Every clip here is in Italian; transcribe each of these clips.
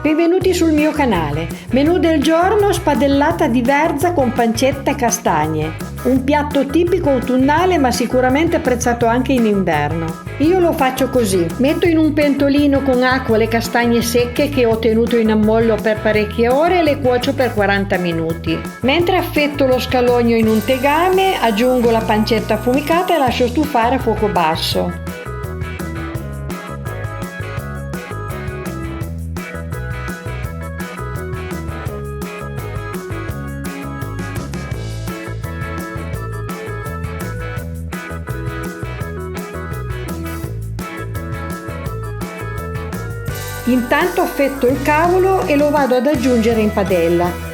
Benvenuti sul mio canale. Menù del giorno: spadellata di verza con pancetta e castagne. Un piatto tipico autunnale ma sicuramente apprezzato anche in inverno. Io lo faccio così: metto in un pentolino con acqua le castagne secche che ho tenuto in ammollo per parecchie ore e le cuocio per 40 minuti. Mentre affetto lo scalogno in un tegame, aggiungo la pancetta affumicata e lascio stufare a fuoco basso. Intanto affetto il cavolo e lo vado ad aggiungere in padella.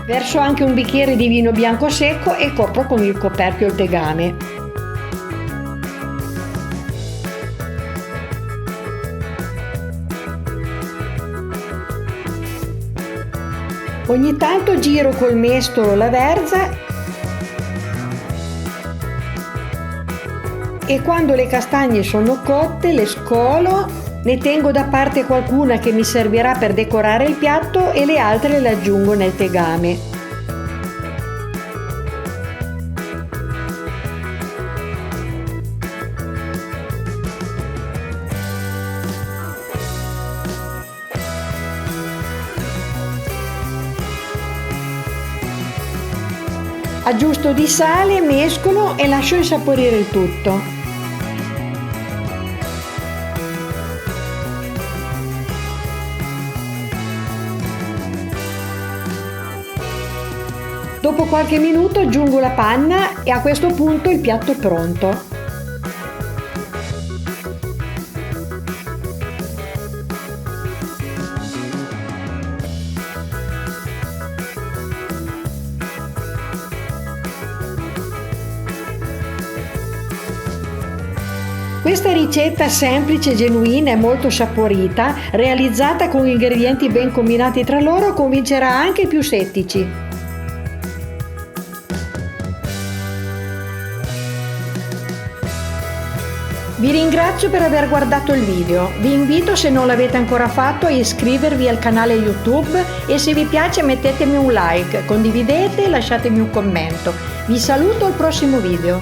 Verso anche un bicchiere di vino bianco secco e copro con il coperchio il tegame. Ogni tanto giro col mestolo la verza e quando le castagne sono cotte le scolo. Ne tengo da parte qualcuna che mi servirà per decorare il piatto e le altre le aggiungo nel tegame. Aggiusto di sale, mescolo e lascio insaporire il tutto. Dopo qualche minuto aggiungo la panna e a questo punto il piatto è pronto. Questa ricetta semplice, genuina e molto saporita, realizzata con ingredienti ben combinati tra loro, convincerà anche i più settici. Vi ringrazio per aver guardato il video, vi invito, se non l'avete ancora fatto, a iscrivervi al canale YouTube e se vi piace mettetemi un like, condividete e lasciatemi un commento. Vi saluto al prossimo video.